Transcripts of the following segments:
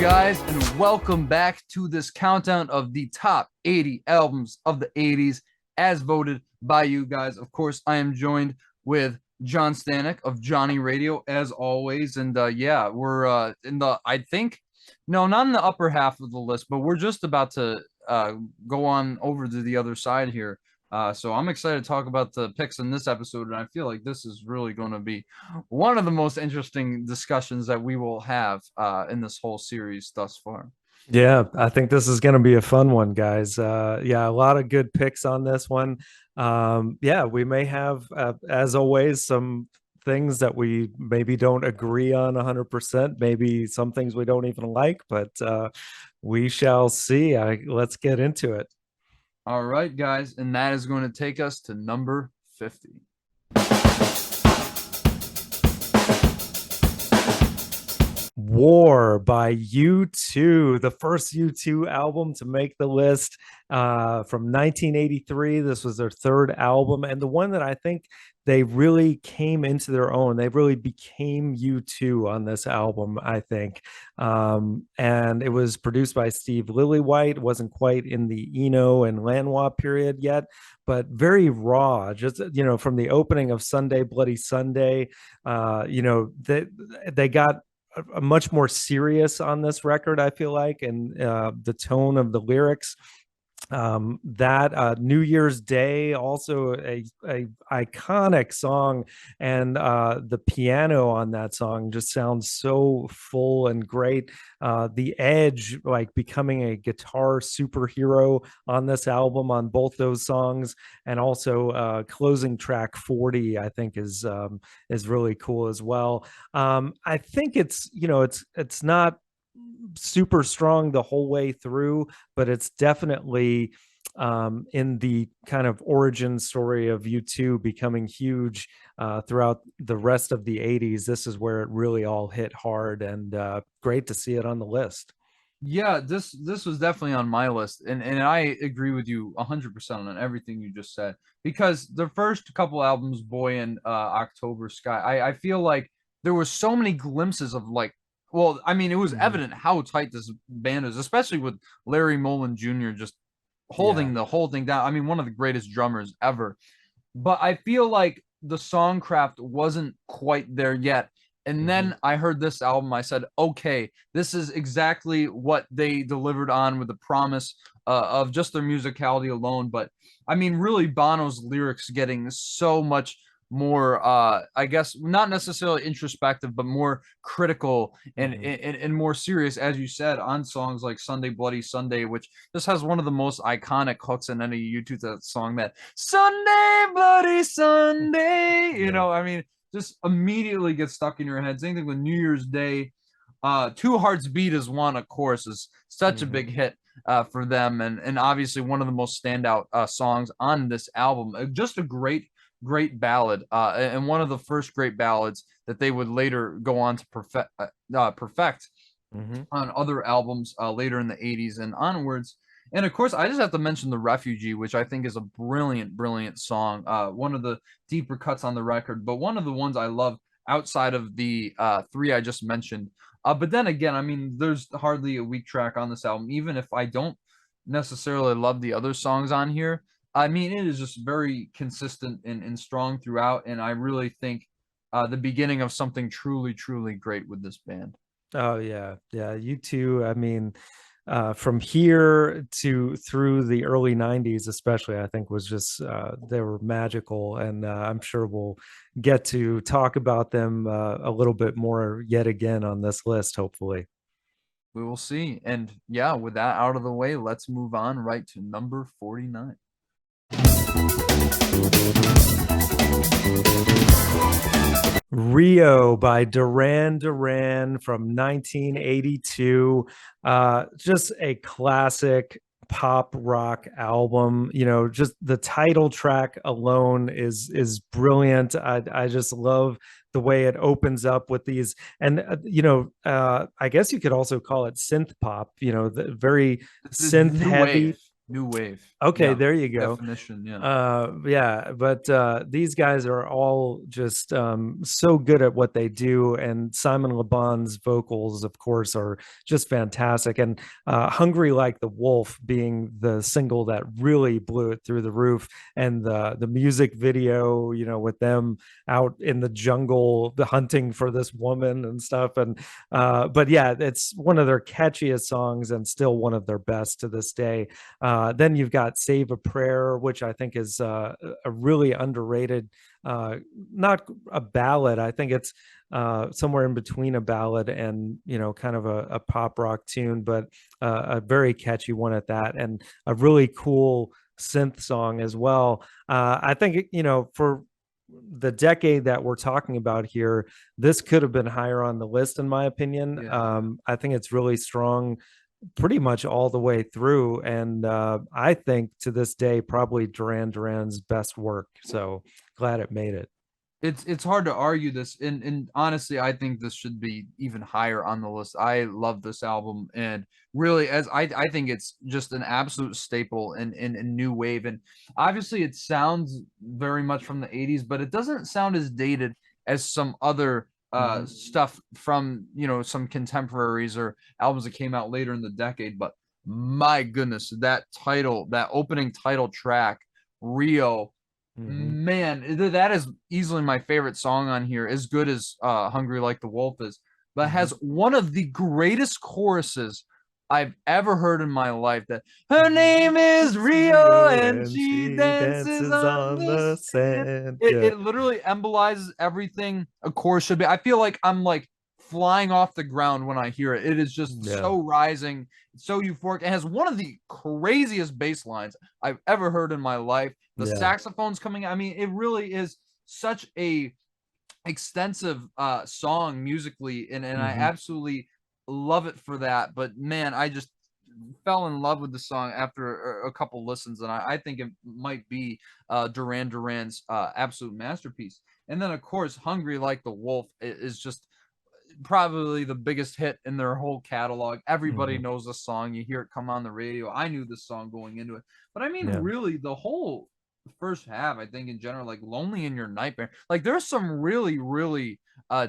guys, and welcome back to this countdown of the top 80 albums of the 80s as voted by you guys. Of course, I am joined with John Stanek of Johnny Radio as always. And yeah, we're in the, I think, no, not in the upper half of the list, but we're just about to go on over to the other side here. So I'm excited to talk about the picks in this episode, and I feel like this is really going to be one of the most interesting discussions that we will have in this whole series thus far. Yeah, I think this is going to be a fun one, guys. Yeah, a lot of good picks on this one. Yeah, we may have, as always, some things that we maybe don't agree on 100%, maybe some things we don't even like, but we shall see. Let's get into it. All right, guys, and that is going to take us to number 50. War by U2, the first U2 album to make the list from 1983. This was their third album, and the one that I think they really came into their own. They really became U2 on this album, I think. And it was produced by Steve Lillywhite. It wasn't quite in the Eno and Lanois period yet, but very raw. Just, from the opening of Sunday Bloody Sunday, they got a much more serious on this record, I feel like, and the tone of the lyrics. That New Year's Day, also a iconic song, and the piano on that song just sounds so full and great. The Edge, like becoming a guitar superhero on this album on both those songs, and also closing track 40, I think is really cool as well. I think it's not super strong the whole way through, but it's definitely in the kind of origin story of U2 becoming huge throughout the rest of the 80s. This is where it really all hit hard, and great to see it on the list. Yeah, this was definitely on my list, and I agree with you 100% on everything you just said, because the first couple albums, Boy and October Sky, I feel like there were so many glimpses of, like, well, I mean, it was Mhm. evident how tight this band is, especially with Larry Mullen Jr. just Yeah. holding the whole thing down. I mean, one of the greatest drummers ever. But I feel like the songcraft wasn't quite there yet. And Mhm. then I heard this album. I said, okay, this is exactly what they delivered on, with the promise of just their musicality alone. But I mean, really, Bono's lyrics getting so much more, I guess, not necessarily introspective, but more critical and, Mhm. and, and more serious, as you said, on songs like Sunday Bloody Sunday, which just has one of the most iconic hooks in any YouTube song, that Sunday Bloody Sunday, Yeah. I mean, just immediately gets stuck in your head. Same thing with New Year's Day. Two Hearts Beat is one, of course, is such a Mhm. big hit for them, and obviously one of the most standout songs on this album. Just a great ballad, and one of the first great ballads that they would later go on to perfect Mhm. on other albums later in the 80s and onwards. And of course, I just have to mention The Refugee, which I think is a brilliant song. One of the deeper cuts on the record, but one of the ones I love outside of the three I just mentioned. But then again, I mean, there's hardly a weak track on this album, even if I don't necessarily love the other songs on here. I mean, it is just very consistent and strong throughout. And I really think the beginning of something truly great with this band. Oh yeah, yeah. U2. I mean, from here to through the early '90s, especially, I think was just they were magical, and I'm sure we'll get to talk about them a little bit more yet again on this list, hopefully. We will see. And yeah, with that out of the way, let's move on right to number 49. Rio by Duran Duran from 1982. Just a classic pop rock album. Just the title track alone is brilliant. I just love the way it opens up with these, and I guess you could also call it synth pop. The very It's synth new heavy. wave. New wave. Okay, Yeah. there you go. Definition. Yeah. Yeah, but these guys are all just so good at what they do, and Simon Le Bon's vocals, of course, are just fantastic. And "Hungry Like the Wolf" being the single that really blew it through the roof, and the music video, with them out in the jungle hunting for this woman and stuff. And but yeah, it's one of their catchiest songs and still one of their best to this day. Then you've got "Save a Prayer," which I think is a really underrated, uh, not a ballad. I think it's somewhere in between a ballad and, kind of a pop rock tune, but a very catchy one at that, and a really cool synth song as well. I think, for the decade that we're talking about here, this could have been higher on the list, in my opinion. Yeah. I think it's really strong pretty much all the way through. And I think to this day, probably Duran Duran's best work. So glad it made it. It's hard to argue this, and honestly, I think this should be even higher on the list. I love this album, and really, as I think it's just an absolute staple in new wave. And obviously, it sounds very much from the '80s, but it doesn't sound as dated as some other stuff from some contemporaries or albums that came out later in the decade. But my goodness, that opening title track, Rio. Mm-hmm. Man, that is easily my favorite song on here, as good as Hungry Like the Wolf is, but Mm-hmm. has one of the greatest choruses I've ever heard in my life. That her name is Rio and And she she dances dances on on the the sand. sand. It, Yeah. it literally embolizes everything a chorus should be. I feel like I'm like flying off the ground when I hear it. It is just Yeah. so rising, so euphoric. It has one of the craziest bass lines I've ever heard in my life. The Yeah. saxophones coming. I mean, it really is such a extensive song musically, and I Mm-hmm. absolutely love it for that. But man, I just fell in love with the song after a couple listens, and I think it might be Duran Duran's absolute masterpiece. And then, of course, "Hungry Like the Wolf" is just probably the biggest hit in their whole catalog. Everybody Mm-hmm. knows the song. You hear it come on the radio. I knew this song going into it. But I mean, Yeah. really, the whole first half, I think in general, like "Lonely in Your Nightmare," like there's some really, really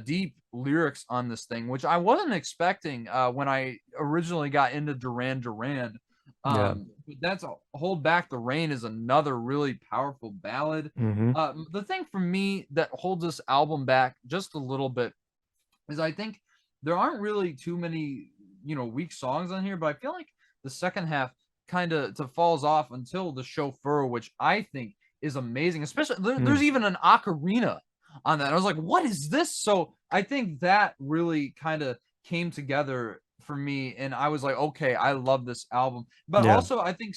deep lyrics on this thing, which I wasn't expecting when I originally got into Duran Duran. Yeah. But that's "Hold Back the Rain" is another really powerful ballad. Mm-hmm. The thing for me that holds this album back just a little bit is I think there aren't really too many, weak songs on here, but I feel like the second half kind of falls off until "The Chauffeur," which I think is amazing. Especially there's even an ocarina on that. I was like, what is this? So I think that really kind of came together for me, and I was like, okay, I love this album. But Yeah. also, I think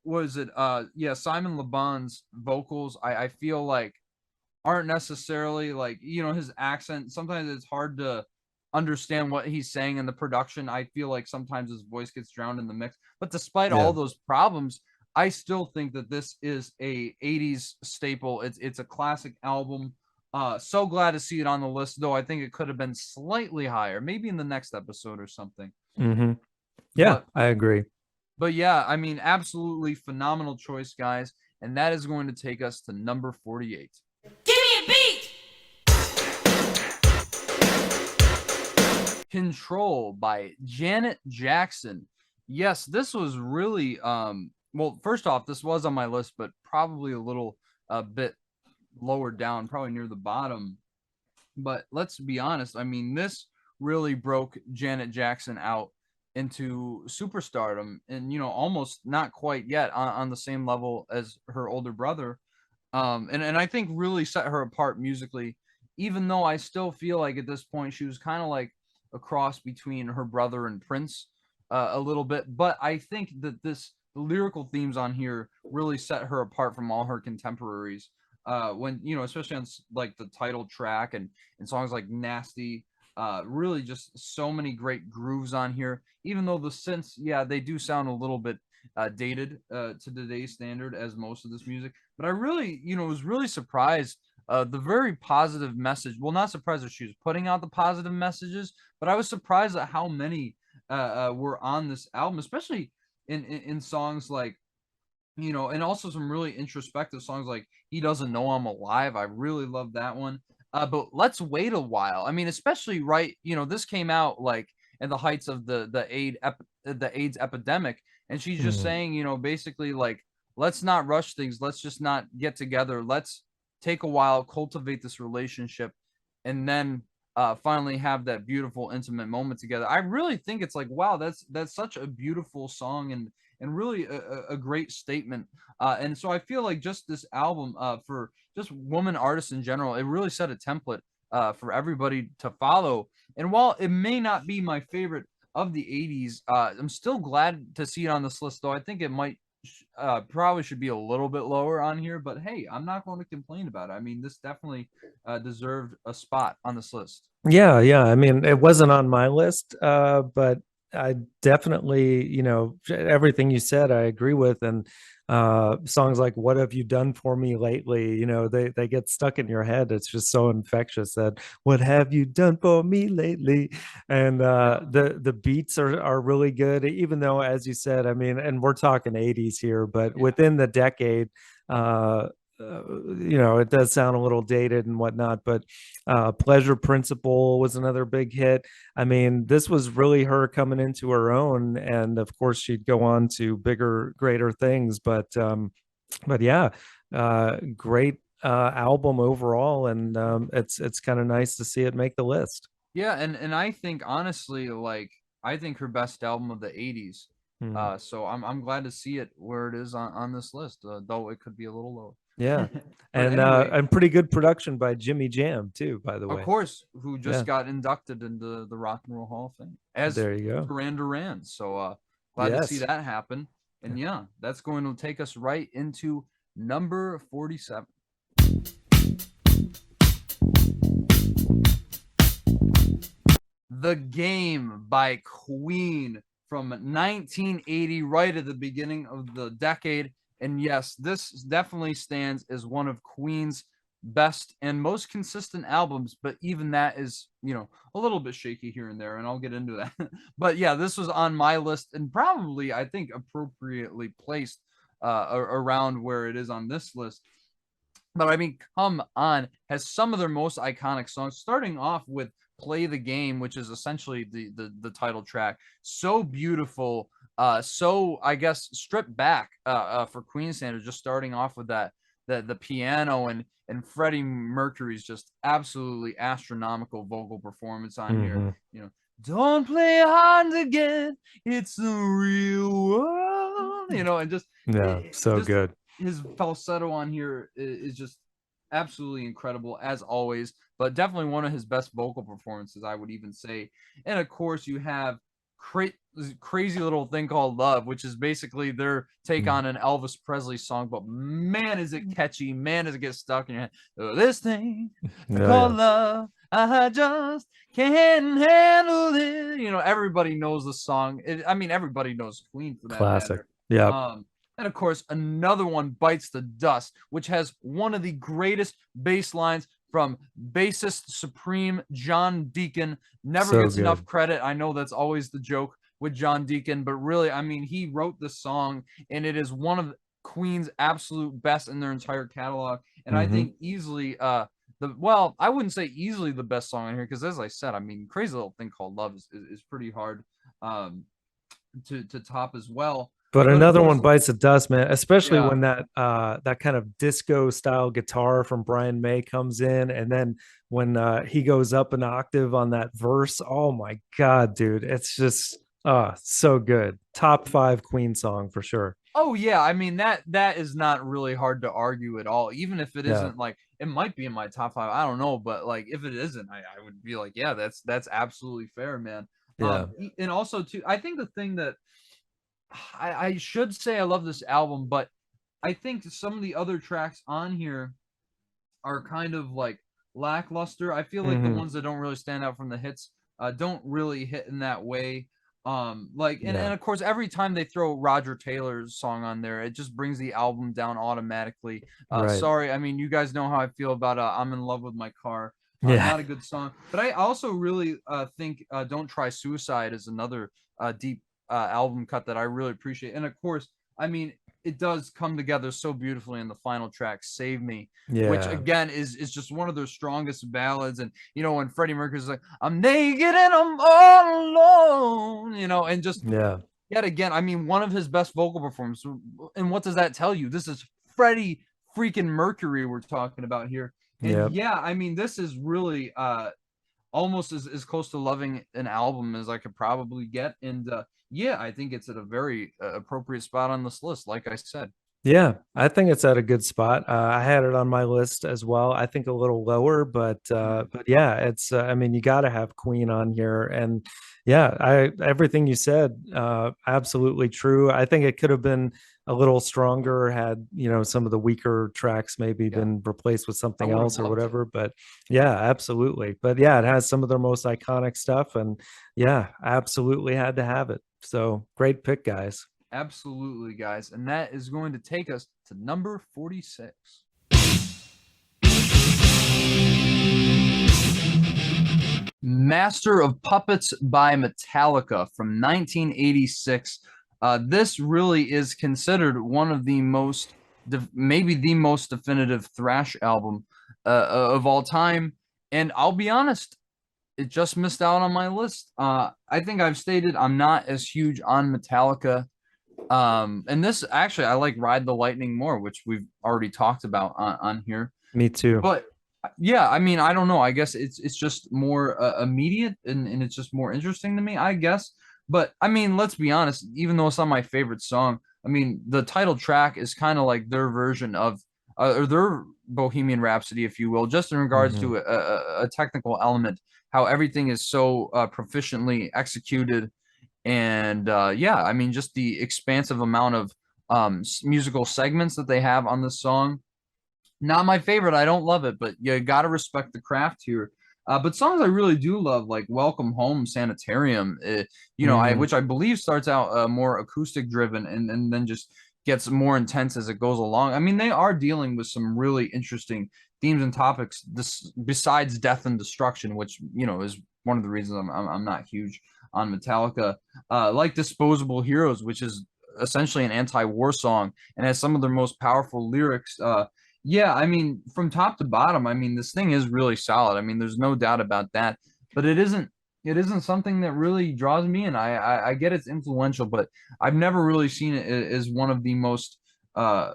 was it yeah, Simon Le Bon's vocals, I feel like aren't necessarily like, his accent. Sometimes it's hard to understand what he's saying in the production. I feel like sometimes his voice gets drowned in the mix. But despite Yeah. all those problems, I still think that this is a '80s staple. It's a classic album. So glad to see it on the list, though I think it could have been slightly higher, maybe in the next episode or something. Mm-hmm. Yeah, But I agree. but yeah, I mean, absolutely phenomenal choice, guys. And that is going to take us to number 48. Give me a beat! Control by Janet Jackson. Yes, this was really well, first off, this was on my list, but probably a little bit lower down, probably near the bottom. But let's be honest, I mean, this really broke Janet Jackson out into superstardom, and almost not quite yet on the same level as her older brother. And I think really set her apart musically, even though I still feel like at this point she was kind of like a cross between her brother and Prince a little bit. But I think that the lyrical themes on here really set her apart from all her contemporaries. When especially on like the title track and songs like "Nasty," really just so many great grooves on here. Even though the synths, yeah, they do sound a little bit dated to today's standard as most of this music. But I really, was really surprised. The very positive message. Well, not surprised that she was putting out the positive messages, but I was surprised at how many were on this album. Especially, in songs like, and also some really introspective songs like "He Doesn't Know I'm Alive." I really love that one. But let's wait a while. I mean, especially right, this came out like in the heights of the AIDS epidemic, and she's just Mhm. saying, basically like, let's not rush things. Let's just not get together. Let's take a while, cultivate this relationship, and then finally have that beautiful intimate moment together. I really think it's like, wow, that's such a beautiful song, and really a great statement. And so I feel like just this album, for just woman artists in general, it really set a template for everybody to follow. And while it may not be my favorite of the 80s, I'm still glad to see it on this list, though I think it might probably should be a little bit lower on here, but hey, I'm not going to complain about it. I mean, this definitely deserved a spot on this list. Yeah, yeah. I mean, it wasn't on my list, but I definitely, everything you said, I agree with. And songs like "What Have You Done for Me Lately," they get stuck in your head. It's just so infectious. That "What have you done for me lately?" And Yeah. the beats are really good. Even though, as you said, I mean, and we're talking '80s here, but Yeah. within the decade. It does sound a little dated and whatnot, but Pleasure Principle was another big hit. I mean, this was really her coming into her own, and of course, she'd go on to bigger, greater things. But yeah, great album overall, and it's kind of nice to see it make the list. Yeah, and I think honestly, like, I think her best album of the 80s. Hmm. So I'm glad to see it where it is on this list, though it could be a little Yeah, lower. But anyway, and pretty good production by Jimmy Jam too, by the of way. course, who just Yeah, got inducted into the Rock and Roll Hall of Fame as there you go. Duran Duran. So glad to see Yes. that happen. And yeah, that's going to take us right into number 47. The Game by Queen from 1980, right at the beginning of the decade. And yes, this definitely stands as one of Queen's best and most consistent albums, but even that is, a little bit shaky here and there, and I'll get into that. But yeah, this was on my list and probably, I think, appropriately placed around where it is on this list. But I mean, come on, has some of their most iconic songs, starting off with "Play the Game," which is essentially the title track. So beautiful, so I guess stripped back for Queen standards, just starting off with that the piano and Freddie Mercury's just absolutely astronomical vocal performance on here. Hmm. Don't play hard again, it's the real world, and just Yeah, so just good. his falsetto on here is just absolutely incredible as always, but definitely one of his best vocal performances, I would even say. And of course, you have crazy little thing called Love, which is basically their take Mm. on an Elvis Presley song, but man, is it catchy! Man, does it get stuck in your head? Oh, this thing Oh called yeah, love, I just can't handle it. Everybody knows the song. I mean, everybody knows Queen for that classic. matter. Yeah. Um, and of course, another one, Bites the Dust, which has one of the greatest bass lines from bassist supreme John Deacon. Never So gets enough good. credit. I know that's always the joke with John Deacon, but really, I mean, he wrote the song, and it is one of Queen's absolute best in their entire catalog. And I Hmm. think easily, I wouldn't say easily the best song in here, because as I said, I mean, Crazy Little Thing Called Love is pretty hard um, to top as well. But But of another course, one bites the dust, man. Especially yeah. when that kind of disco style guitar from Brian May comes in, and then when he goes up an octave on that verse. Oh my god, dude! It's just so good. Top five Queen song for sure. Oh yeah, I mean that is not really hard to argue at all. Even if it Yeah. isn't, like, it might be in my top five. I don't know, but like if it isn't, I would be like, yeah, that's absolutely fair, man. Yeah. And also too, I think the thing that I should say, I love this album, but I think some of the other tracks on here are kind of like lackluster. I feel like the Hmm. ones that don't really stand out from the hits don't really hit in that way. Like, Yeah. and of course, every time they throw Roger Taylor's song on there, it just brings the album down automatically. Right. Sorry, I mean, you guys know how I feel about "I'm in Love with My Car." Yeah. Not a good song, but I also really think "Don't Try Suicide" is another deep album cut that I really appreciate. And of course, I mean, it does come together so beautifully in the final track, "Save Me," which Yeah. again is just one of their strongest ballads. And you know, when Freddie Mercury's like, "I'm naked and I'm all alone," you know, and just Yeah. yet again, I mean, one of his best vocal performances. And what does that tell you? This is Freddie freaking Mercury we're talking about here. And Yeah. yeah, I mean, this is really almost as close to loving an album as I could probably get. And yeah, I think it's at a very appropriate spot on this list, like I said. Yeah, I think it's at a good spot. I had it on my list as well. I think a little lower, but yeah, it's. I mean, you got to have Queen on here, and yeah, I everything you said, absolutely true. I think it could have been a little stronger had some of the weaker tracks maybe Yeah, been replaced with I something would have else or loved it. whatever. But yeah, absolutely. But yeah, it has some of their most iconic stuff, and yeah, absolutely had to have it. So great pick, guys. Absolutely, guys. And that is going to take us to number 46. Master of Puppets by Metallica from 1986. This really is considered one of the most, maybe the most definitive thrash album of all time. And I'll be honest, it just missed out on my list. I think I've stated I'm not as huge on Metallica. And this actually, I like Ride the Lightning more, which we've already talked about on here. Me too. But yeah, I mean, I don't know. I guess it's just more immediate and it's just more interesting to me, I guess. But I mean, let's be honest, even though it's not my favorite song, I mean, the title track is kind of like their version of or their Bohemian Rhapsody, if you will, just in regards Mhm. to a technical element, how everything is so proficiently executed. And yeah, I mean, just the expansive amount of musical segments that they have on this song. Not my favorite. I don't love it, but you got to respect the craft here. But songs I really do love, like "Welcome Home," "Sanitarium," you know, I Mhm. which I believe starts out more acoustic driven and then just gets more intense as it goes along. I mean, they are dealing with some really interesting themes and topics. This besides death and destruction, which you know is one of the reasons I'm not huge on Metallica. Like "Disposable Heroes," which is essentially an anti-war song and has some of their most powerful lyrics. Yeah, I mean, from top to bottom, I mean, this thing is really solid. I mean, there's no doubt about that. But it isn't something that really draws me in. I get it's influential, but I've never really seen it as one of the most uh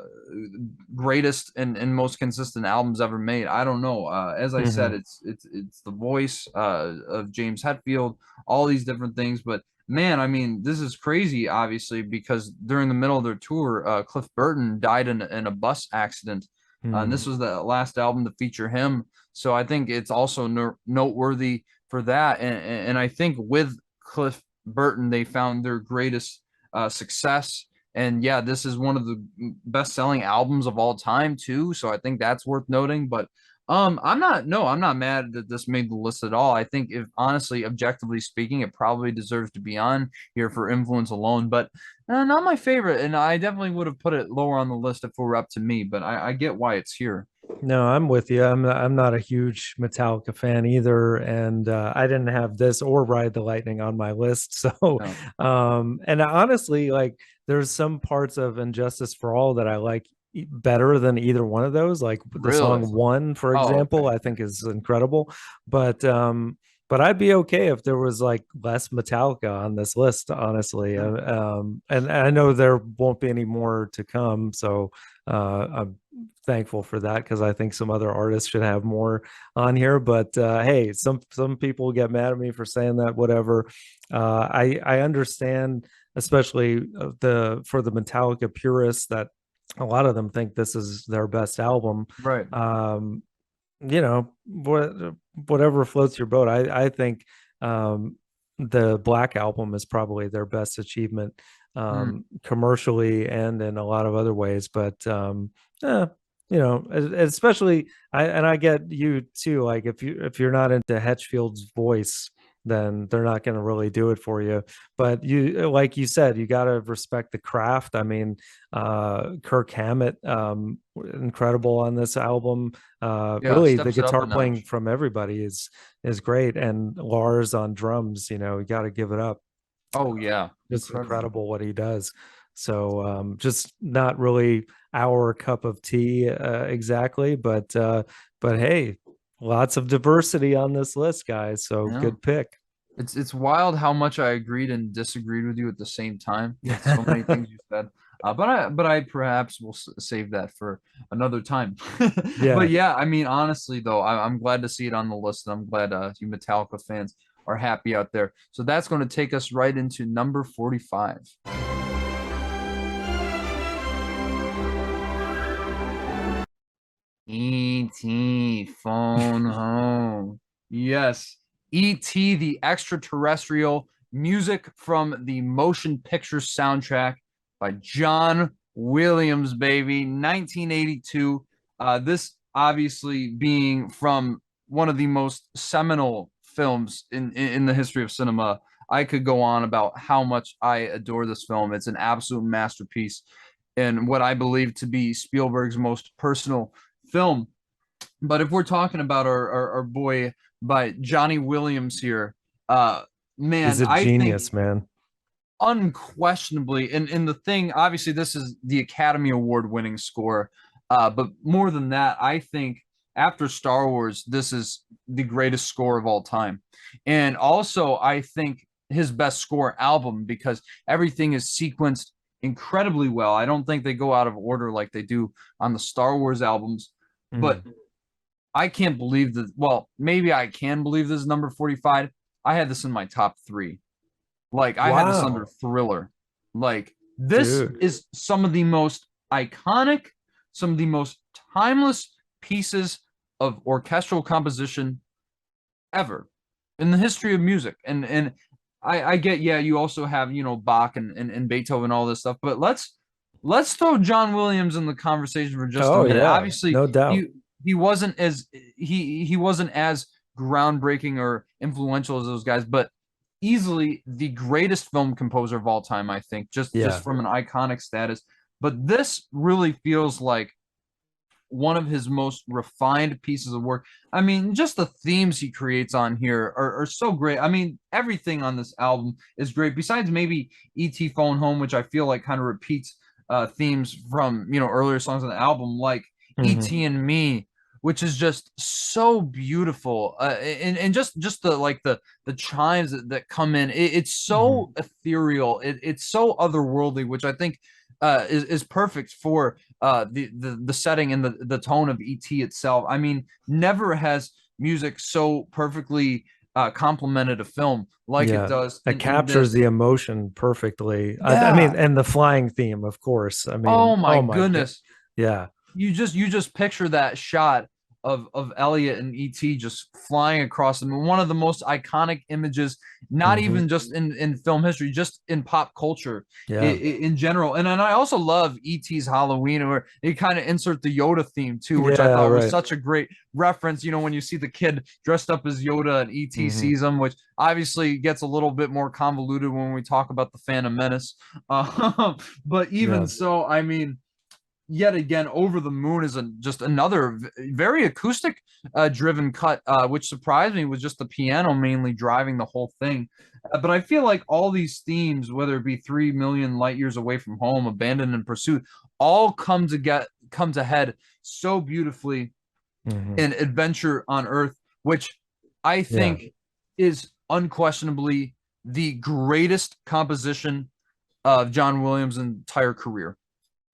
greatest and most consistent albums ever made. I don't know. As I said, Mhm. it's the voice of James Hetfield, all these different things, but man, I mean, this is crazy, obviously, because during the middle of their tour, Cliff Burton died in a bus accident, and this Mhm. was the last album to feature him. So I think it's also noteworthy for that. And I think with Cliff Burton, they found their greatest success. And yeah, this is one of the best-selling albums of all time too. So I think that's worth noting. But I'm not mad that this made the list at all. I think if honestly, objectively speaking, it probably deserves to be on here for influence alone. But not my favorite, and I definitely would have put it lower on the list if it were up to me. But I get why it's here. No, I'm with you. I'm not a huge Metallica fan either, and I didn't have this or Ride the Lightning on my list. So, No, and honestly, like there's some parts of Injustice for All that I like better than either one of those. Like the really. song One, for Oh, example, okay. I think is incredible. But I'd be okay if there was like less Metallica on this list, honestly. Yeah. And I know there won't be any more to come, so I'm thankful for that because I think some other artists should have more on here. But hey, some people get mad at me for saying that. Whatever. I understand, especially the for the Metallica purists, that a lot of them think this is their best album. Right. Um, whatever floats your boat. I think the Black Album is probably their best achievement Mm. commercially and in a lot of other ways. But eh, especially I get you too. Like if you're not into Hetfield's voice, then they're not going to really do it for you. But you, like you said, you got to respect the craft. I mean, Kirk Hammett, incredible on this album. Yeah, Really, the steps it up guitar a playing notch. from everybody is great, and Lars on drums. You got to give it up. Oh yeah, Just incredible. incredible what he does. So just not really our cup of tea exactly, but hey, lots of diversity on this list, guys. So Yeah. good pick. It's wild how much I agreed and disagreed with you at the same time with so many things you said. But I perhaps will save that for another time. Yeah. But yeah, I mean, honestly though, I'm glad to see it on the list, and I'm glad you Metallica fans are happy out there. So that's going to take us right into number 45. E.T. Phone Home. Yes. E.T. the Extraterrestrial, music from the motion picture soundtrack by John Williams, baby, 1982. This obviously being from one of the most seminal films in the history of cinema. I could go on about how much I adore this film. It's an absolute masterpiece and what I believe to be Spielberg's most personal film. But if we're talking about our boy by Johnny Williams here, uh, He's man, a I think genius, man. unquestionably, and the thing, obviously, this is the Academy Award winning score. But more than that, I think after Star Wars, this is the greatest score of all time. And also, I think his best score album because everything is sequenced incredibly well. I don't think they go out of order like they do on the Star Wars albums. But Mm. I can't believe that. Well, maybe I can believe this is number 45. I had this in my top three. Like I had this under Wow, Thriller. Like this dude. is some of the most iconic, some of the most timeless pieces of orchestral composition ever in the history of music. And I get, yeah, you also have, Bach and Beethoven and all this stuff, but let's throw John Williams in the conversation for just a Oh minute. yeah, Obviously, no doubt. he wasn't as he wasn't as groundbreaking or influential as those guys, but easily the greatest film composer of all time, I think, just Yeah. from an iconic status. But this really feels like one of his most refined pieces of work. I mean, just the themes he creates on here are so great. I mean, everything on this album is great, besides maybe E.T. Phone Home, which I feel like kind of repeats themes from, earlier songs on the album, like Hmm. E.T. and Me, which is just so beautiful. And just the chimes that come in, it's Hmm. so ethereal. It's so otherworldly, which I think is perfect for the setting and the tone of ET itself. I mean, never has music so perfectly complemented a film like it Yeah, does it in captures this. the emotion perfectly. I mean, Yeah. and the flying theme, of course. I mean, Oh my oh my god. goodness. Yeah. You just picture that shot of Elliot and ET just flying across them. One of the most iconic images, not Hmm. even just in film history, just in pop culture Yeah. in general. And I also love ET's Halloween, where they kind of insert the Yoda theme too, which I Yeah. thought was Right. such a great reference. When you see the kid dressed up as Yoda and ET Hmm. sees him, which obviously gets a little bit more convoluted when we talk about the Phantom Menace. But even Yeah. so, I mean, yet again, Over the Moon is just another very acoustic driven cut, which surprised me, was just the piano mainly driving the whole thing. But I feel like all these themes, whether it be 3 million light years away from home, Abandoned in Pursuit, all come to head so beautifully Hmm. in Adventure on Earth, which I Yeah. think is unquestionably the greatest composition of John Williams' entire career.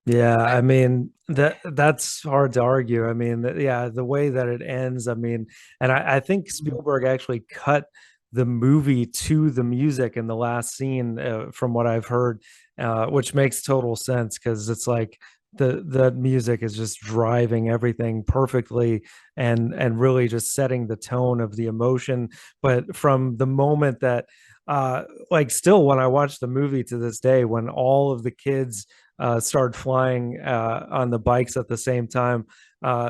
Yeah, I I mean that's hard to argue. I mean, yeah, the way that it ends, I mean, and I think Spielberg actually cut the movie to the music in the last scene, from what I've heard, which makes total sense because it's like the music is just driving everything perfectly and really just setting the tone of the emotion. But from the moment that like still when I watch the movie to this day, when all of the kids start flying on the bikes at the same time.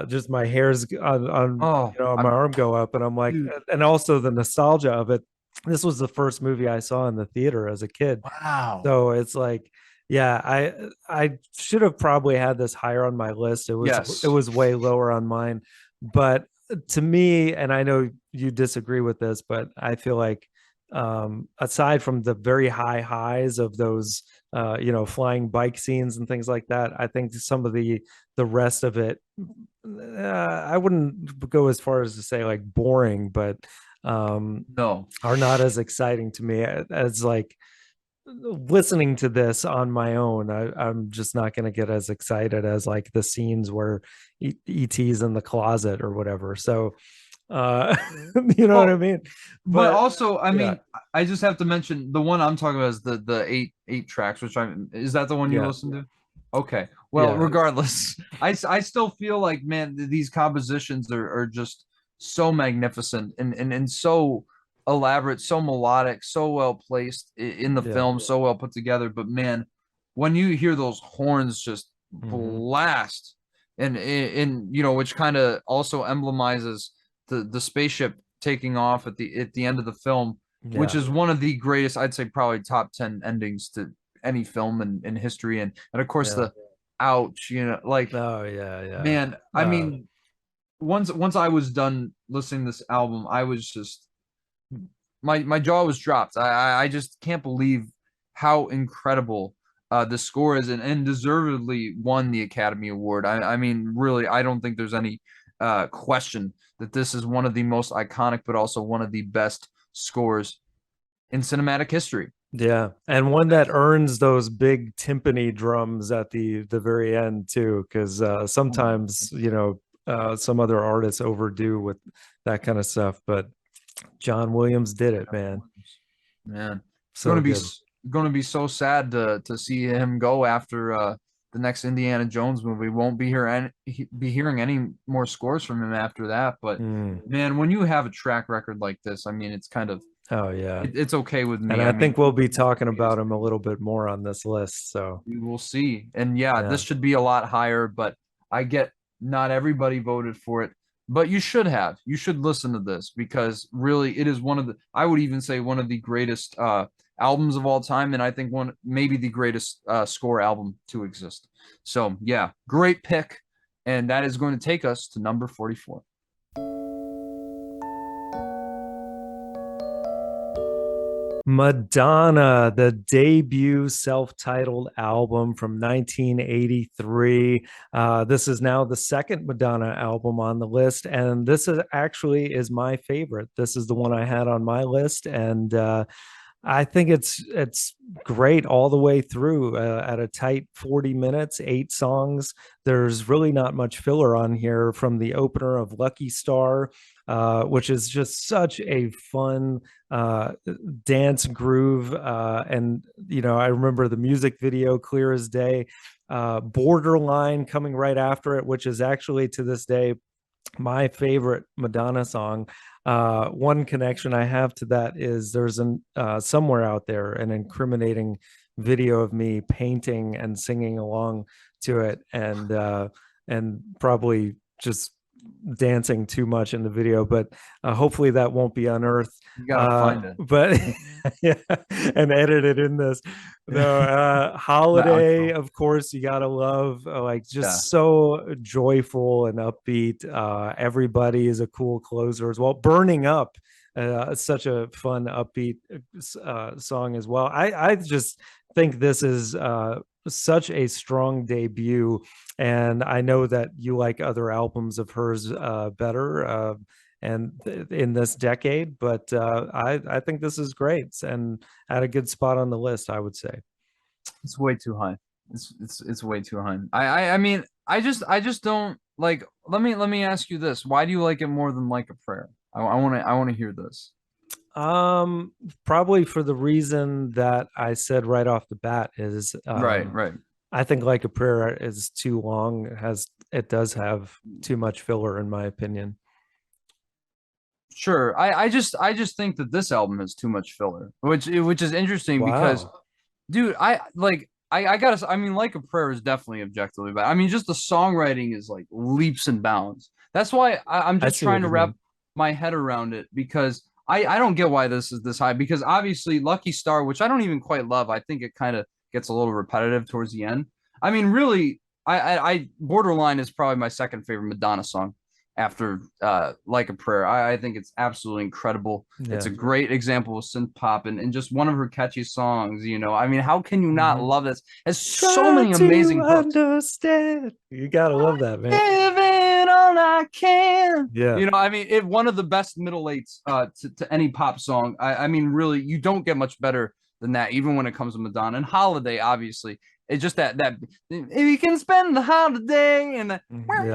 Just my hairs oh, on my I'm arm go up, and I'm like, dude. and also the nostalgia of it. This was the first movie I saw in the theater as a kid, Wow. so it's like, yeah, I should have probably had this higher on my list. It Yes. was way lower on mine, but to me, and I know you disagree with this, but I feel like aside from the very high highs of those flying bike scenes and things like that, I think some of the rest of it, I wouldn't go as far as to say like boring, but No. are not as exciting to me as like listening to this on my own. I'm just not going to get as excited as like the scenes where ET's in the closet or whatever. So you know what I Well, mean? but But also, I yeah, mean, I just have to mention the one I'm talking about is the eight tracks, which is that the one you yeah, listened to? Okay. Well, yeah, regardless, I still feel like, man, these compositions are just so magnificent and so elaborate, so melodic, so well placed in the yeah. film, so well put together. But man, when you hear those horns just Hmm. blast, and which kind of also emblemizes the spaceship taking off at the end of the film, which Yeah, is one of the greatest, I'd say probably top 10 endings to any film in history. And of course yeah. the ouch, like, Oh yeah, yeah. man, I mean, once I was done listening to this album, I was just my jaw was dropped. I just can't believe how incredible the score is, and deservedly won the Academy Award. I mean, really, I don't think there's any question that this is one of the most iconic, but also one of the best scores in cinematic history. Yeah, and one that earns those big timpani drums at the very end too, because Oh my sometimes some other artists overdo with that kind of stuff, but John Williams did it, man. man, it's So good. going to be so sad to see him go after the next Indiana Jones movie. Won't be here and be hearing any more scores from him after that. But Mm. man, when you have a track record like this, I mean, it's kind of Oh yeah, it's okay with and me. I I mean, think we'll be talking about him a little bit more on this list. So we will see. And yeah, yeah, this should be a lot higher, but I get not everybody voted for it, but you should have. You should listen to this because really it is one of the, I would even say one of the greatest albums of all time, and I think one maybe the greatest score album to exist. So yeah, great pick. And that is going to take us to number 44. Madonna, the debut self-titled album from 1983. This is now the second Madonna album on the list, and this is actually is my favorite. This is the one I had on my list, and I think it's great all the way through at a tight 40 minutes, 8 songs. There's really not much filler on here from the opener of Lucky Star, which is just such a fun uh, dance groove. And, I remember the music video clear as day. Borderline coming right after it, which is actually to this day my favorite Madonna song. One connection I have to that is there's an somewhere out there an incriminating video of me painting and singing along to it, and probably just dancing too much in the video, but hopefully that won't be unearthed. You gotta find it. But yeah, and edit it in this. The The holiday, outro. of course, you gotta love. Like Yeah. just so joyful and upbeat. Everybody is a cool closer as well. Burning Up, such a fun upbeat song as well. I just think this is such a strong debut, and I know that you like other albums of hers better and in this decade, but I think this is great and at a good spot on the list, I would say. It's way too high. It's way too high. I mean, I just don't like. Let me ask you this. Why do you like it more than Like a Prayer? I want to hear this. Probably for the reason that I said right off the bat is Right, right. I think Like a Prayer is too long. It does have too much filler in my opinion. Sure. I just think that this album has too much filler, which is interesting because, Wow. dude, I gotta I mean, Like a Prayer is definitely objectively bad. I mean, just the songwriting is like leaps and bounds. That's why I'm I just see trying what to you wrap mean. my head around it because I don't get why this is this high because obviously Lucky Star, which I don't even quite love, I think it kind of gets a little repetitive towards the end. I mean, really, I Borderline is probably my second favorite Madonna song. after Like a Prayer. I think it's absolutely incredible. It's Yeah. a great example of synth pop and just one of her catchy songs, you know. I mean, how can you not Mhm. love this? It has so Try many to amazing hooks. understand. You gotta love that, man. Giving all I can. Yeah. You know, I mean, it one of the best middle eights to any pop song. I mean, really, you don't get much better than that, even when it comes to Madonna and Holiday, obviously. It's just that if you can spend the holiday and the Yeah. one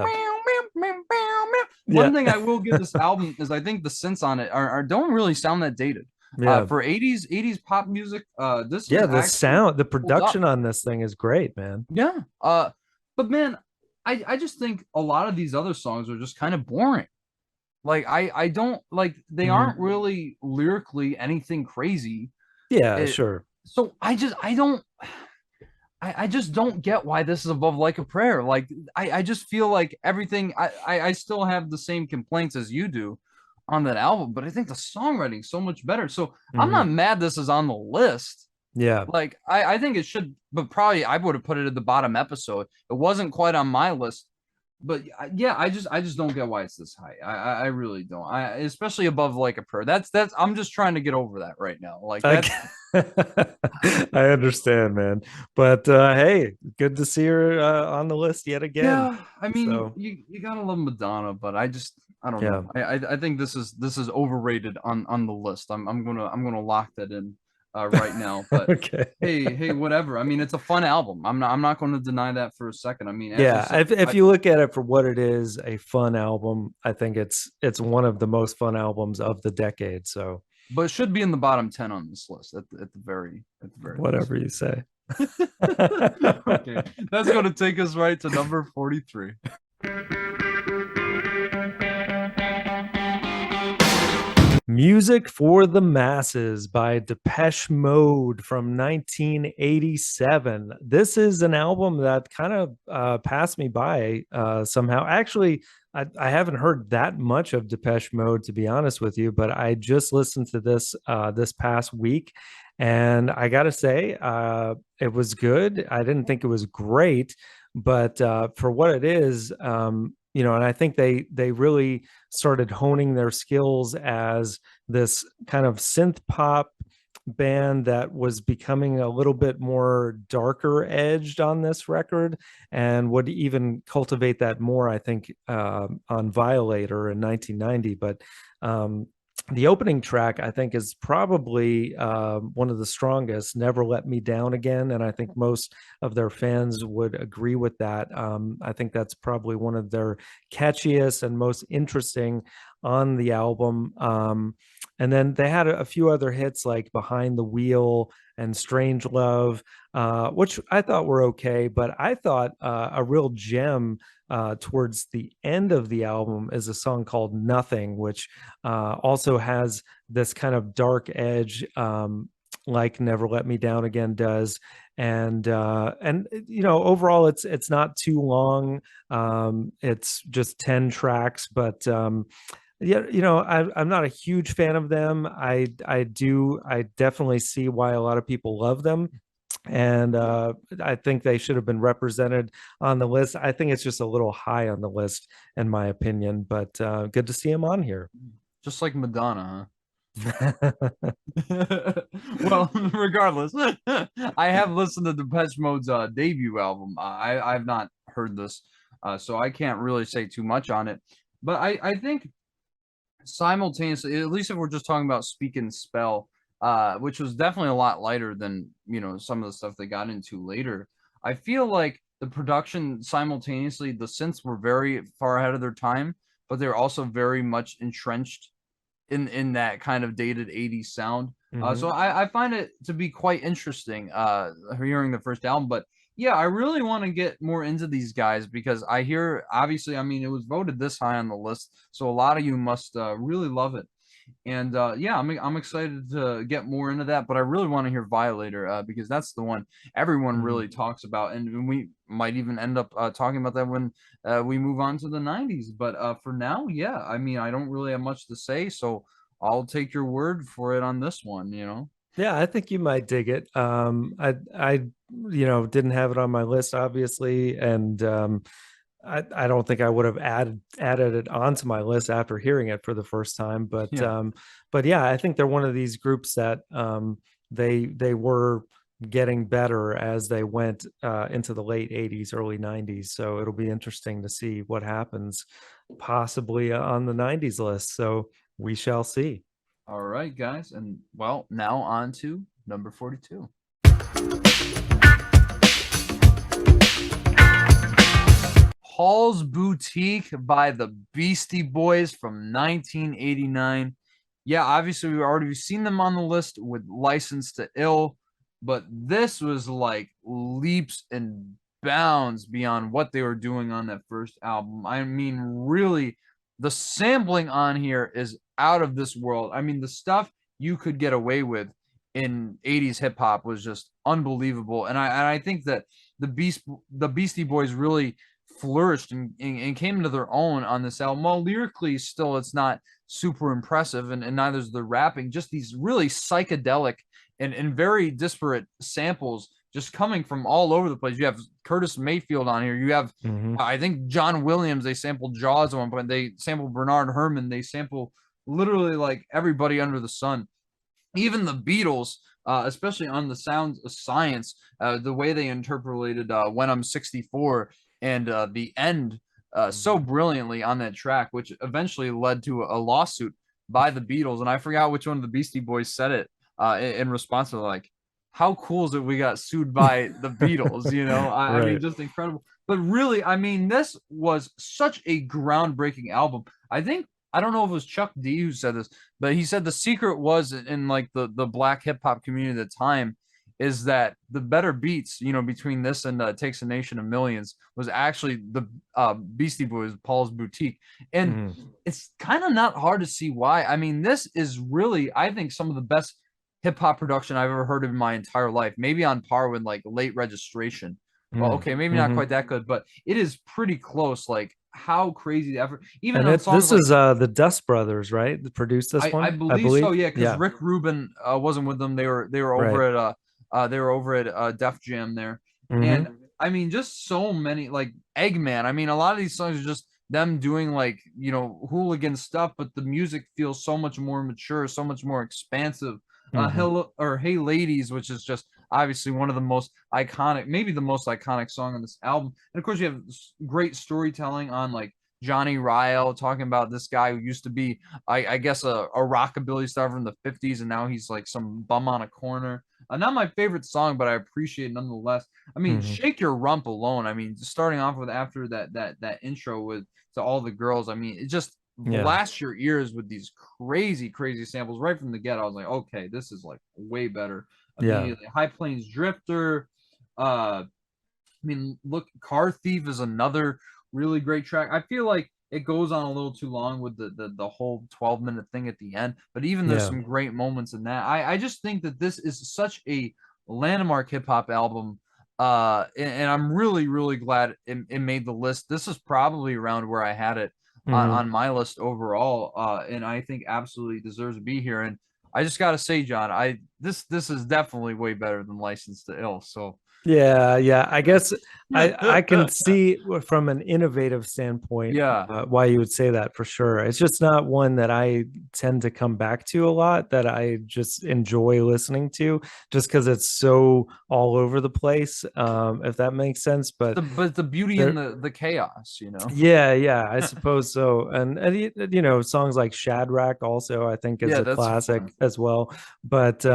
Yeah. thing I will give this album is I think the synths on it are don't really sound that dated. Yeah. For 80s pop music, this is Yeah. The actually sound, the pulled up. production on this thing is great, man. Yeah. But man, I just think a lot of these other songs are just kind of boring. Like I don't like they aren't Mhm. really lyrically anything crazy. Yeah, It, sure. so I just don't get why this is above Like a Prayer. Like I just feel like everything I still have the same complaints as you do on that album, but I think the songwriting's so much better. So I'm Hmm. not mad this is on the list. Yeah. Like I think it should, but probably I would have put it at the bottom episode. It wasn't quite on my list, but yeah, I just don't get why it's this high. I really don't. I especially above Like a Prayer. That's I'm just trying to get over that right now. Like I, that's I understand, man. But hey, good to see her on the list yet again. yeah. I mean, So you gotta love Madonna, but I don't yeah. know. I think this is overrated on the list. I'm gonna lock that in right now. But Okay. hey, whatever. I mean, it's a fun album. I'm not going to deny that for a second. I mean, as you Yeah, said, if you look at it for what it is, a fun album, I think it's one of the most fun albums of the decade. So but it should be in the bottom 10 on this list at the very least. whatever you say. Okay, that's going to take us right to number 43. Music for the Masses by Depeche Mode from 1987. This is an album that kind of passed me by somehow. Actually, I haven't heard that much of Depeche Mode, to be honest with you, but I just listened to this this past week. And I got to say, it was good. I didn't think it was great, but for what it is, and I think they really started honing their skills as this kind of synth pop band that was becoming a little bit more darker edged on this record and would even cultivate that more, I think, on Violator in 1990. But the opening track, I think, is probably one of the strongest, Never Let Me Down Again. And I think most of their fans would agree with that. I think that's probably one of their catchiest and most interesting on the album. And then they had a few other hits like Behind the Wheel and Strange Love, which I thought were okay. But I thought a real gem towards the end of the album is a song called Nothing, which also has this kind of dark edge, like Never Let Me Down Again does. And overall it's not too long. It's just 10 tracks, but yeah, I'm not a huge fan of them. I definitely see why a lot of people love them, and I think they should have been represented on the list. I think it's just a little high on the list, in my opinion, but good to see him on here. Just like Madonna, huh? Well, regardless, I have listened to Depeche Mode's debut album. I've not heard this, so I can't really say too much on it. But I think simultaneously, at least if we're just talking about Speak and Spell, which was definitely a lot lighter than some of the stuff they got into later. I feel like the production simultaneously, the synths were very far ahead of their time, but they're also very much entrenched in that kind of dated 80s sound. So Mhm. I find it to be quite interesting hearing the first album. But yeah, I really want to get more into these guys because I hear, obviously, I mean, it was voted this high on the list, so a lot of you must really love it. And yeah, I'm excited to get more into that, but I really want to hear Violator because that's the one everyone Mhm. really talks about, and we might even end up talking about that when we move on to the 90s. But for now, yeah, I mean, I don't really have much to say, so I'll take your word for it on this one. Yeah, I think you might dig it. I didn't have it on my list, obviously, and I don't think I would have added it onto my list after hearing it for the first time. But yeah, I think they're one of these groups that they were getting better as they went into the late 80s, early 90s. So it'll be interesting to see what happens possibly on the 90s list. So we shall see. All right, guys. And well, now on to number 42. Paul's Boutique by the Beastie Boys from 1989. Yeah, obviously we've already seen them on the list with License to Ill, but this was like leaps and bounds beyond what they were doing on that first album. I mean, really, the sampling on here is out of this world. I mean, the stuff you could get away with in 80s hip hop was just unbelievable. And I think that the Beastie Boys really flourished and came into their own on this album. While lyrically still it's not super impressive, and neither is the rapping, just these really psychedelic and very disparate samples just coming from all over the place. You have Curtis Mayfield on here. You have I think John Williams, they sampled Jaws at one point. They sampled Bernard Herrmann. They sample literally like everybody under the sun. Even the Beatles, especially on the Sounds of Science, the way they interpolated When I'm 64 and the end so brilliantly on that track, which eventually led to a lawsuit by the Beatles. And I forgot which one of the Beastie Boys said it in response to, like, how cool is it we got sued by the Beatles? You know, I mean, just incredible. But really, I mean, this was such a groundbreaking album. I don't know if it was Chuck D who said this, but he said the secret was in like the black hip hop community at the time is that the better beats, you know, between this and Takes a Nation of Millions was actually the Beastie Boys, Paul's Boutique. And it's kind of not hard to see why. I mean, this is really, I think, some of the best hip hop production I've ever heard of in my entire life. Maybe on par with like Late Registration. Well, okay, maybe not quite that good, but it is pretty close. Like, how crazy the effort. Even this like, is the Dust Brothers, right? That produced this one. I believe so, yeah, because Rick Rubin wasn't with them. They were over at Def Jam there. And I mean, just so many, like Eggman. I mean, a lot of these songs are just them doing like, you know, hooligan stuff, but the music feels so much more mature, so much more expansive. Hey Ladies, which is just obviously one of the most iconic, maybe the most iconic song on this album. And of course, you have great storytelling on like Johnny Ryle talking about this guy who used to be, I guess, a rockabilly star from the 50s, and now he's like some bum on a corner. Not my favorite song, but I appreciate it nonetheless. I mean, Shake Your Rump alone. I mean, starting off with after that intro with to All the Girls. I mean, it just blast your ears with these crazy samples right from the get. I was like, okay, this is like way better. Immediately. High Plains Drifter. I mean, look, Car Thief is another really great track. I feel like it goes on a little too long with the whole 12-minute thing at the end, but even there's some great moments in that. I just think that this is such a landmark hip hop album. And I'm really glad it made the list. This is probably around where I had it on my list overall. And I think absolutely deserves to be here. And I just gotta say, John, this is definitely way better than License to Ill. So yeah, I guess I can see from an innovative standpoint why you would say that for sure. It's just not one that I tend to come back to a lot, that I just enjoy listening to, just because it's so all over the place, if that makes sense. But the beauty in the chaos, you know. Yeah, I suppose so. And you know, songs like Shadrach also I think is a classic as well. But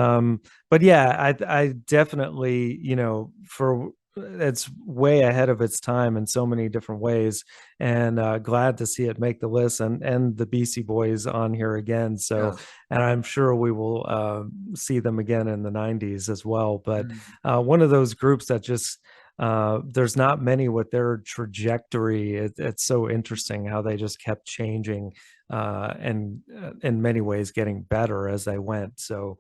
yeah, I definitely, you know, it's way ahead of its time in so many different ways, and glad to see it make the list, and the Beastie Boys on here again. So and I'm sure we will see them again in the 90s as well. But one of those groups that just there's not many with their trajectory. It's so interesting how they just kept changing and in many ways getting better as they went. So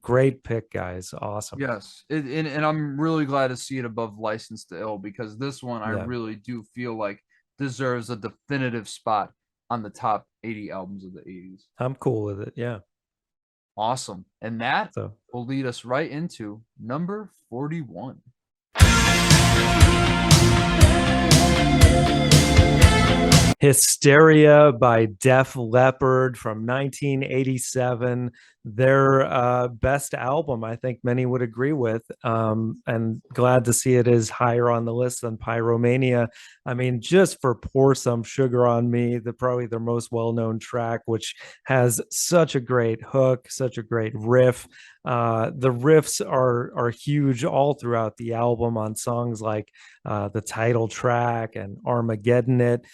great pick, guys. Awesome. Yes. And I'm really glad to see it above License to Ill, because this one I really do feel like deserves a definitive spot on the top 80 albums of the 80s. I'm cool with it. Yeah. Awesome. And that will lead us right into number 41. Hysteria by Def Leppard from 1987, their best album, I think many would agree with. And glad to see it is higher on the list than Pyromania. I mean, just for Pour Some Sugar on Me, probably their most well-known track, which has such a great hook, such a great riff. The riffs are huge all throughout the album on songs like the title track and Armageddon It.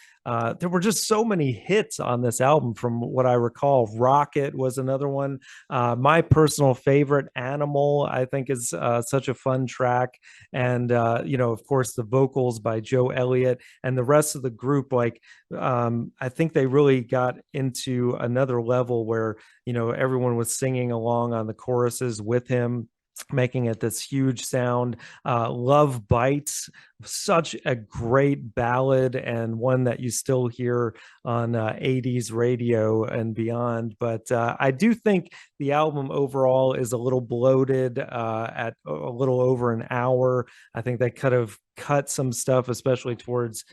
There were just so many hits on this album from what I recall. Rocket was another one. My personal favorite, Animal, I think is such a fun track. And, of course, the vocals by Joe Elliott and the rest of the group, like, I think they really got into another level where, everyone was singing along on the choruses with him, making it this huge sound. Love Bites, such a great ballad and one that you still hear on 80s radio and beyond. But I do think the album overall is a little bloated at a little over an hour. I think they could have cut some stuff, especially towards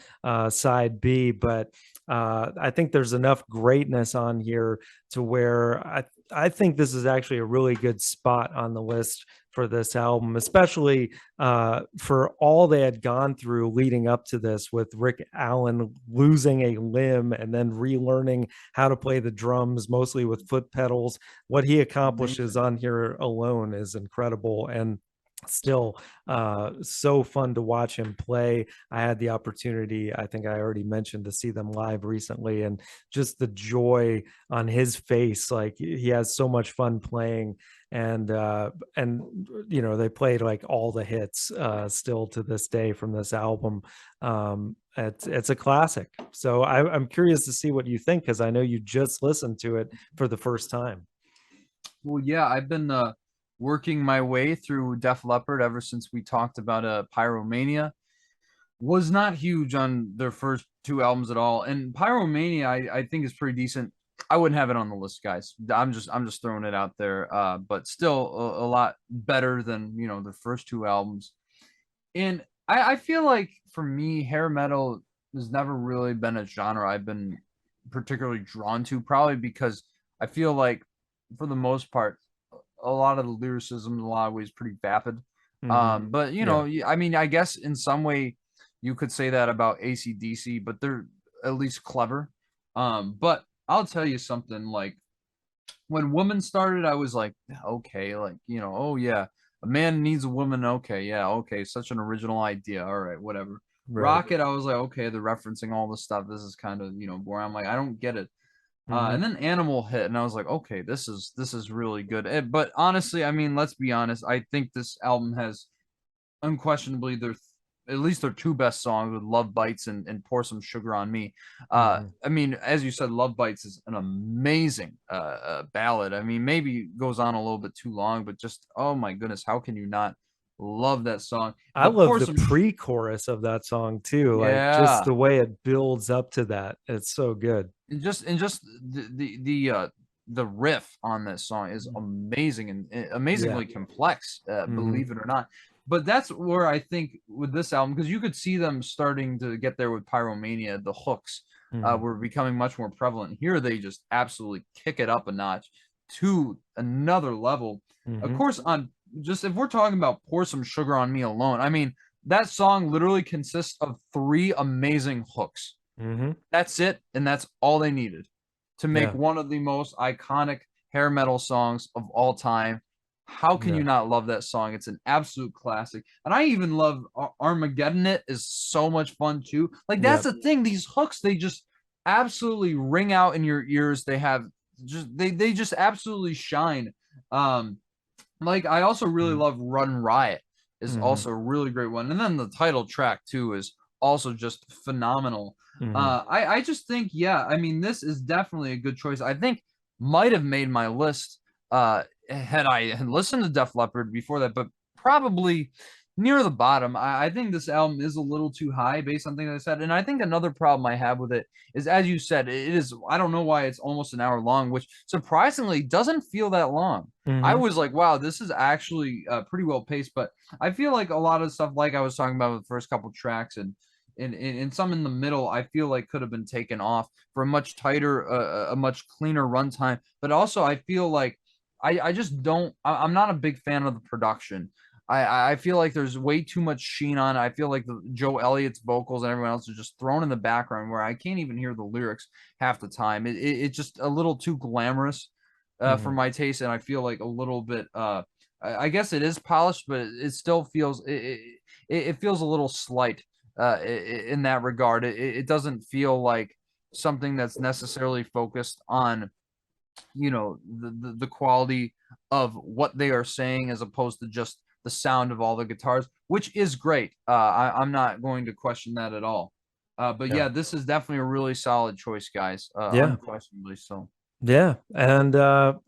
side B, but I think there's enough greatness on here to where I think this is actually a really good spot on the list for this album, especially for all they had gone through leading up to this, with Rick Allen losing a limb and then relearning how to play the drums, mostly with foot pedals. What he accomplishes on here alone is incredible, and still so fun to watch him play. I had the opportunity, I think I already mentioned, to see them live recently, and just the joy on his face, like he has so much fun playing. And they played like all the hits still to this day from this album. It's a classic. So I'm curious to see what you think, because I know you just listened to it for the first time. Well, yeah, I've been working my way through Def Leppard ever since we talked about Pyromania. Was not huge on their first two albums at all, and Pyromania I think is pretty decent. I wouldn't have it on the list, guys. I'm just throwing it out there, but still a lot better than their first two albums. And I feel like for me, hair metal has never really been a genre I've been particularly drawn to, probably because I feel like for the most part, a lot of the lyricism in a lot of ways pretty vapid. But I mean, I guess in some way you could say that about AC/DC, but they're at least clever. But I'll tell you something, like when Woman started, I was like, okay, like, oh yeah, a man needs a woman. Okay, yeah, okay, such an original idea. All right, whatever. Right. Rocket, I was like, okay, they're referencing all this stuff. This is kind of, boring. I'm like, I don't get it. And then Animal hit, and I was like, okay, this is really good. But honestly, I mean, let's be honest. I think this album has unquestionably at least their two best songs, with Love Bites and Pour Some Sugar on Me. I mean, as you said, Love Bites is an amazing ballad. I mean, maybe goes on a little bit too long, but just, oh my goodness, how can you not love that song? I love the pre-chorus of that song too. Like just the way it builds up to that. It's so good. And just the riff on this song is amazing and amazingly complex, believe it or not. But that's where I think with this album, because you could see them starting to get there with Pyromania, the hooks were becoming much more prevalent. Here they just absolutely kick it up a notch to another level. Of course, if we're talking about Pour Some Sugar on Me alone, I mean, that song literally consists of 3 amazing hooks. That's it, and that's all they needed to make one of the most iconic hair metal songs of all time. How can you not love that song? It's an absolute classic. And I even love Armageddon It is so much fun too. Like that's the thing, these hooks, they just absolutely ring out in your ears. They have they just absolutely shine. Like I also really love Run Riot is also a really great one. And then the title track too is also just phenomenal. I just think, I mean, this is definitely a good choice. I think might have made my list had I had listened to Def Leppard before that, but probably near the bottom. I think this album is a little too high based on things I said. And I think another problem I have with it is, as you said, it is, I don't know why it's almost an hour long, which surprisingly doesn't feel that long. I was like, wow, this is actually pretty well paced, but I feel like a lot of stuff, like I was talking about with the first couple tracks and and some in the middle I feel like could have been taken off for a much tighter, a much cleaner runtime. But also I feel like I just don't. I'm not a big fan of the production. I feel like there's way too much sheen on it. I feel like Joe Elliott's vocals and everyone else is just thrown in the background where I can't even hear the lyrics half the time. It's just a little too glamorous for my taste, and I feel like a little bit. I guess it is polished, but it still feels it feels a little slight in that regard. It doesn't feel like something that's necessarily focused on, you know, the quality of what they are saying as opposed to just the sound of all the guitars, which is great. I'm not going to question that at all. But Yeah. yeah, this is definitely a really solid choice, guys. Yeah. Unquestionably so. Yeah, and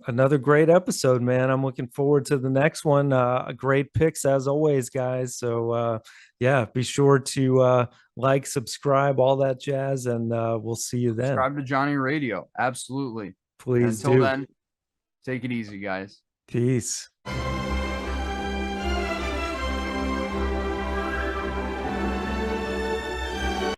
another great episode, man. I'm looking forward to the next one. Great picks as always, guys. So yeah, be sure to like, subscribe, all that jazz, and we'll see you then. Subscribe to Johnny Radio. Absolutely. And Please until do. then, take it easy, guys. Peace.